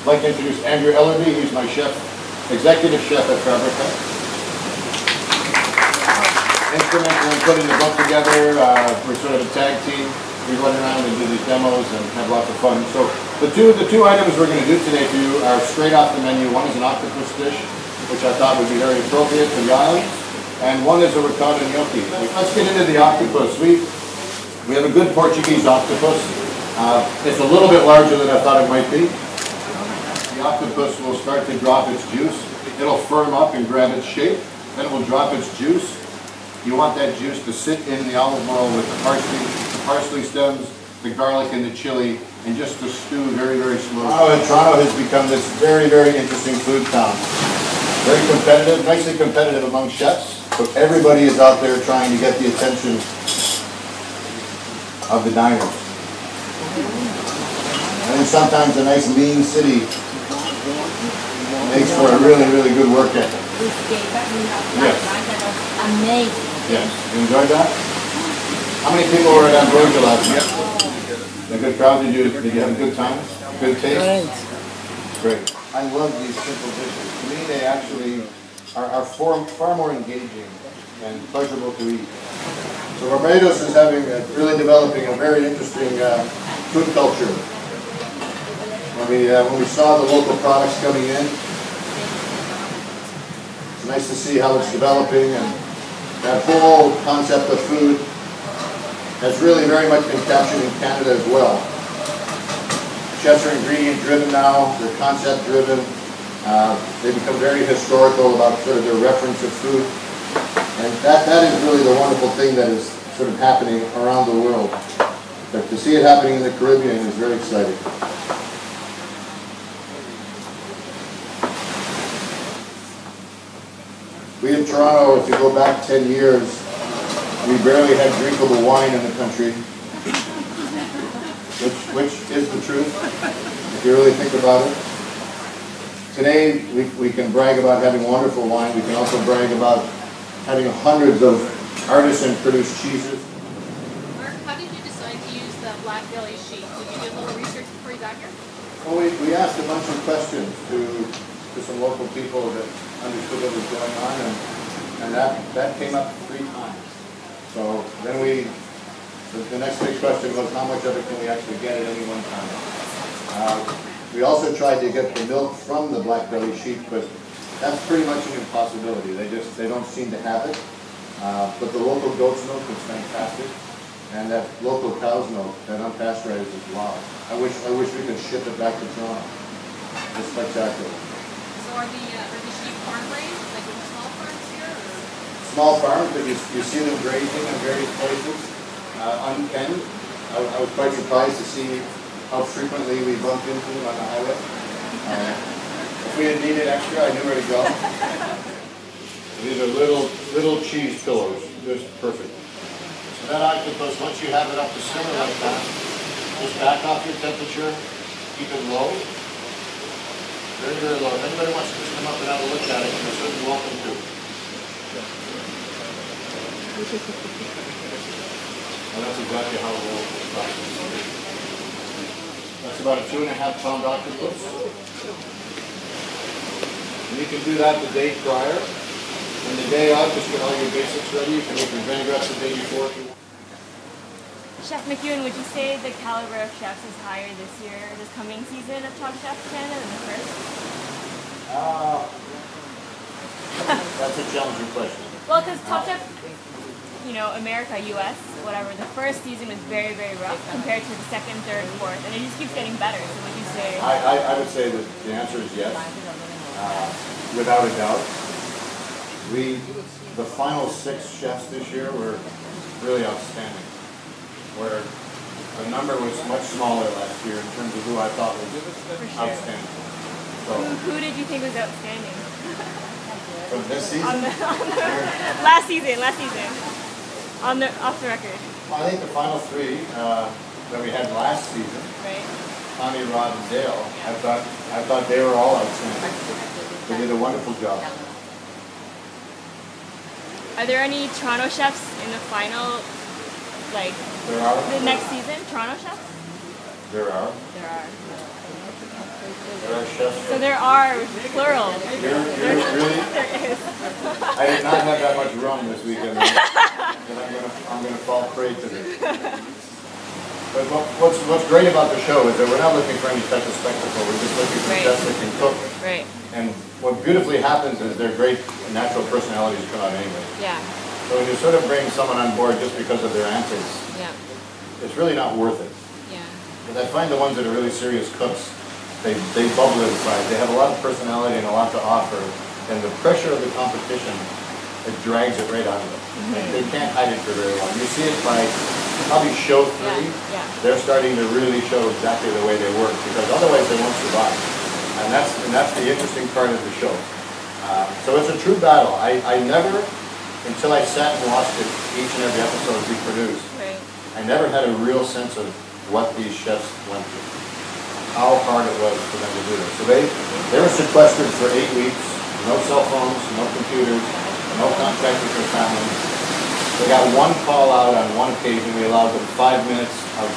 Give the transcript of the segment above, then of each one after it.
I'd like to introduce Andrew Ellerby. He's my chef, executive chef at Barbados. Instrumental in putting the book together. We're sort of a tag team. We run around and do these demos and have lots of fun. So the two items we're going to do today for you are straight off the menu. One is an octopus dish, which I thought would be very appropriate for the island, and one is a ricotta gnocchi. Let's get into the octopus. We have a good Portuguese octopus. It's a little bit larger than I thought it might be. The octopus will start to drop its juice. It'll firm up and grab its shape. Then it will drop its juice. You want that juice to sit in the olive oil with the parsley stems, the garlic and the chili, and just to stew very, very slowly. Toronto has become this very, very interesting food town. Very competitive, nicely competitive among chefs. So everybody is out there trying to get the attention of the diners. And then sometimes a nice lean city makes for a really, really good work ethic. Yes. Amazing. Yes. You enjoyed that? How many people were at Ambrosia last night? A good crowd? Did you have a good time? Good taste? Great. I love these simple dishes. To me, they actually are far more engaging and pleasurable to eat. So Barbados is really developing a very interesting food culture. When we saw the local products coming in, it's nice to see how it's developing, and that whole concept of food has really very much been captured in Canada as well. Chefs are ingredient driven now, they're concept driven. They become very historical about sort of their reference of food. And that is really the wonderful thing that is sort of happening around the world. But to see it happening in the Caribbean is very exciting. We in Toronto, if you go back 10 years, we barely had drinkable wine in the country, which is the truth, if you really think about it. Today, we can brag about having wonderful wine. We can also brag about having hundreds of artisan-produced cheeses. Mark, how did you decide to use the black belly sheep? Did you do a little research before you got here? Well, we asked a bunch of questions to some local people that understood what was going on, and that came up 3 times. So then the next big question was, how much of it can we actually get at any one time? We also tried to get the milk from the black belly sheep, but that's pretty much an impossibility. They don't seem to have it. But the local goat's milk is fantastic, and that local cow's milk, that unpasteurized, is wow. I wish we could ship it back to Toronto. It's spectacular. So are the sheep farm raised, like in small farms here? Or? Small farms, but you see them grazing in various places, unpenned. I was quite surprised to see how frequently we bumped into them on the highway. If we had needed extra, I knew where to go. These are little cheese pillows, just perfect. So that octopus, once you have it up to simmer like that, just back off your temperature, keep it low. Very, very low. If anybody wants to just come up and have a look at it, you're certainly welcome to. And that's exactly how it rolls. That's about a 2.5-pound octopus. And you can do that the day prior. And the day of, just get all your basics ready. You can make your vinaigrettes the day before if you want. Chef McEwan, would you say the caliber of chefs is higher this year, this coming season of Top Chef Canada than the first? That's a challenging question. Well, because Top Chef, America, US, whatever, the first season was very, very rough compared to the second, third, fourth, and it just keeps getting better. So would you say? I would say that the answer is yes, without a doubt. The final 6 chefs this year were really outstanding, where the number was much smaller last year in terms of who I thought was outstanding. So, who did you think was outstanding? From this season? Last season. Off the record. Well, I think the final 3 that we had last season, right. Tommy, Rod, and Dale, I thought they were all outstanding. They did a wonderful job. Are there any Toronto chefs in the final, the next season? Toronto chefs? There are. There are. There are chefs. So there are plural. Really? There is. I did not have that much rum this weekend, and I'm gonna fall prey to this. But what's great about the show is that we're not looking for any type of spectacle. We're just looking for chefs that can cook. Right. And what beautifully happens is their great natural personalities come out anyway. Yeah. So when you sort of bring someone on board just because of their antics, Yeah. it's really not worth it. Yeah. But I find the ones that are really serious cooks, they bubble inside. They have a lot of personality and a lot to offer. And the pressure of the competition, it drags it right out of them. Like, they can't hide it for very long. You see it by probably show 3. Yeah. They're starting to really show exactly the way they work, because otherwise they won't survive. And that's the interesting part of the show. So it's a true battle. I never, until I sat and watched it, each and every episode we produced, Right. I never had a real sense of what these chefs went through, how hard it was for them to do this. So they were sequestered for 8 weeks, no cell phones, no computers, no contact with their families. They got one call out on one occasion. We allowed them 5 minutes of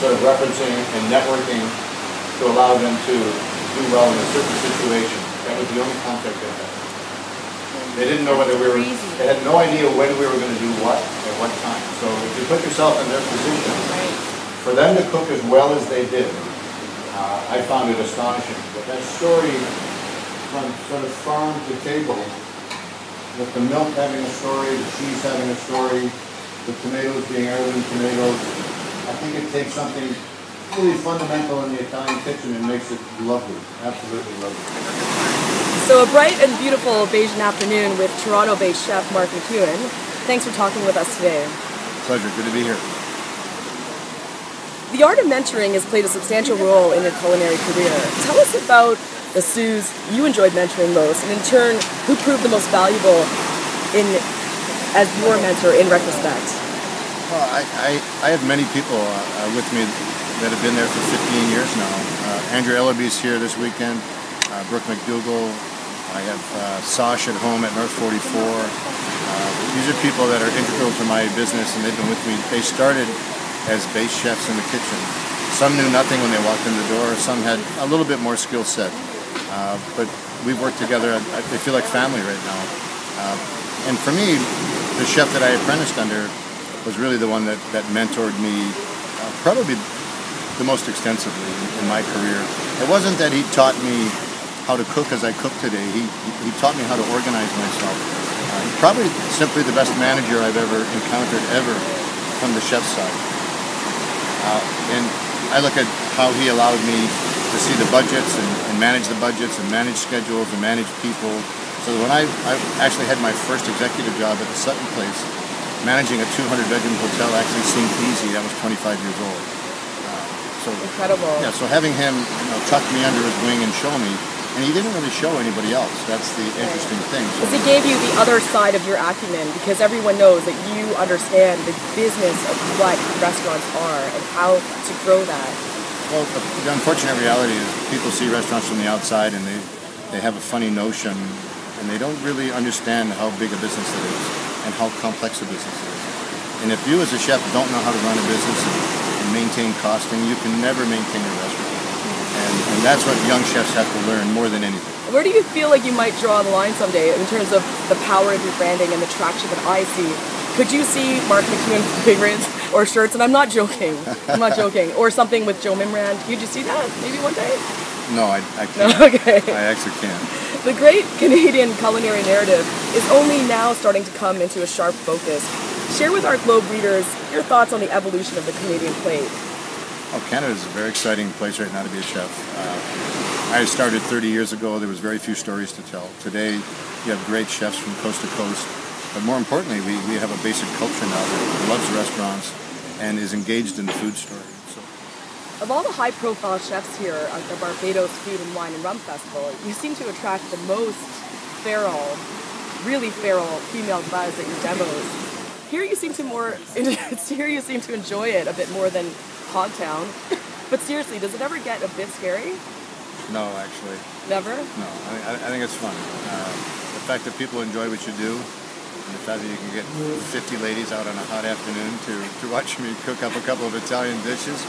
sort of referencing and networking to allow them to do well in a certain situation. That was the only contact they had. They didn't know whether we were, they had no idea when we were going to do what at what time. So if you put yourself in their position, for them to cook as well as they did, I found it astonishing. But that story from sort of farm to table, with the milk having a story, the cheese having a story, the tomatoes being heirloom tomatoes, I think it takes something really fundamental in the Italian kitchen and makes it lovely, absolutely lovely. So a bright and beautiful Bayesian afternoon with Toronto-based chef Mark McEwan. Thanks for talking with us today. Pleasure, good to be here. The art of mentoring has played a substantial role in your culinary career. Tell us about the sous you enjoyed mentoring most, and in turn, who proved the most valuable as your mentor in retrospect? Well, I have many people with me that have been there for 15 years now. Andrew Ellaby's here this weekend, Brooke McDougall. I have Sash at home at North 44. These are people that are integral to my business, and they've been with me. They started as base chefs in the kitchen. Some knew nothing when they walked in the door. Some had a little bit more skill set. But we've worked together. I feel like family right now. And for me, the chef that I apprenticed under was really the one that mentored me probably the most extensively in my career. It wasn't that he taught me how to cook as I cook today. He taught me how to organize myself. Probably simply the best manager I've ever encountered ever from the chef's side. And I look at how he allowed me to see the budgets and manage the budgets and manage schedules and manage people. So when I actually had my first executive job at the Sutton Place, managing a 200-bedroom hotel actually seemed easy. I was 25 years old. So incredible. Yeah, so having him tuck me under his wing and show me, and he didn't really show anybody else. That's the interesting thing. So he gave you the other side of your acumen, because everyone knows that you understand the business of what restaurants are and how to grow that. Well, the unfortunate reality is people see restaurants from the outside and they have a funny notion, and they don't really understand how big a business it is and how complex a business it is. And if you as a chef don't know how to run a business and maintain costing, you can never maintain a restaurant. And that's what young chefs have to learn more than anything. Where do you feel like you might draw the line someday in terms of the power of your branding and the traction that I see? Could you see Mark McEwan favorites or shirts? And I'm not joking. I'm not joking. Or something with Joe Mimran. Could you see that maybe one day? No, I can't. No, okay. I actually can't. The great Canadian culinary narrative is only now starting to come into a sharp focus. Share with our Globe readers your thoughts on the evolution of the Canadian plate. Oh, Canada is a very exciting place right now to be a chef. I started 30 years ago. There was very few stories to tell. Today, you have great chefs from coast to coast. But more importantly, we have a basic culture now that loves restaurants and is engaged in the food story. So. Of all the high-profile chefs here at the Barbados Food and Wine and Rum Festival, you seem to attract the most feral, really feral female buzz at your demos. Here you seem to enjoy it a bit more than Hogtown. But seriously, does it ever get a bit scary? No, actually. Never? No, I think it's fun. The fact that people enjoy what you do, and the fact that you can get 50 ladies out on a hot afternoon to watch me cook up a couple of Italian dishes,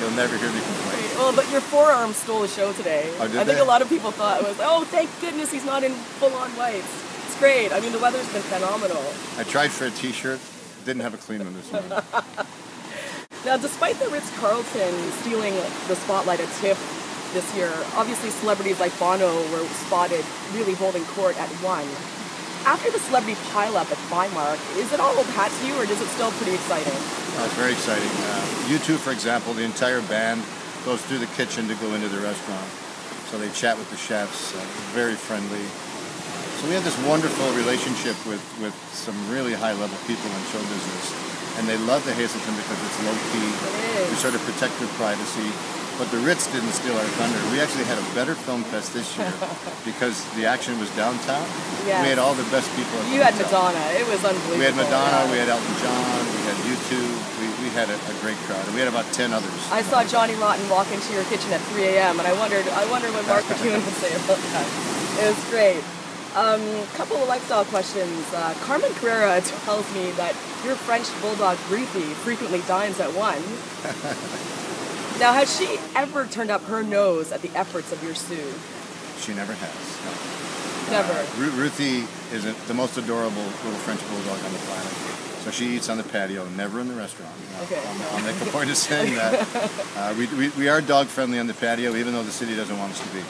you'll never hear me complain. Well, but your forearm stole the show today. Oh, did I think they? a lot of people thought it was, oh, thank goodness he's not in full-on whites. It's great. I mean, the weather's been phenomenal. I tried for a t-shirt, didn't have a clean one this morning. Now, despite the Ritz-Carlton stealing the spotlight at TIFF this year, obviously celebrities like Bono were spotted really holding court at 1. After the celebrity pileup at Primark, is it all old hat to you, or is it still pretty exciting? It's very exciting. U2, for example, the entire band goes through the kitchen to go into the restaurant. So they chat with the chefs, very friendly. So we have this wonderful relationship with some really high-level people in show business. And they love the Hazelton because it's low-key. It is. We sort of protect their privacy. But the Ritz didn't steal our thunder. We actually had a better film fest this year because the action was downtown. Yes. We had all the best people at the You had hotel. Madonna. It was unbelievable. We had Madonna, Yeah. we had Elton John, we had U2. We had a great crowd. And we had about 10 others. I saw Johnny Rotten walk into your kitchen at 3 a.m. and I wondered what Mark McEwan would say about that. It was great. Couple of lifestyle questions. Carmen Carrera tells me that your French bulldog Ruthie frequently dines at 1. Now, has she ever turned up her nose at the efforts of your Sue? She never has. No. Never. Ruthie is the most adorable little French bulldog on the planet. So she eats on the patio, never in the restaurant. Okay. I'll make a point of saying that. We are dog friendly on the patio, even though the city doesn't want us to be.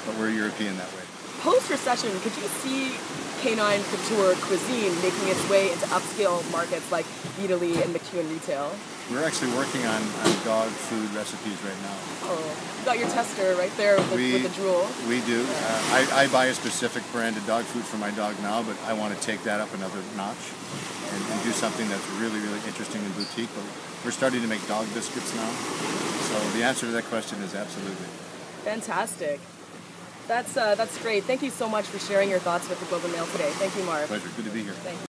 But we're European that way. Post-recession, could you see canine couture cuisine making its way into upscale markets like Italy and McEwan Retail? We're actually working on dog food recipes right now. Oh, you got your tester right there with the drool. We do. I buy a specific brand of dog food for my dog now, but I want to take that up another notch and do something that's really, really interesting and boutique. But we're starting to make dog biscuits now. So the answer to that question is absolutely. Fantastic. That's great. Thank you so much for sharing your thoughts with the Globe and Mail today. Thank you, Mark. Pleasure. Good to be here. Thank you.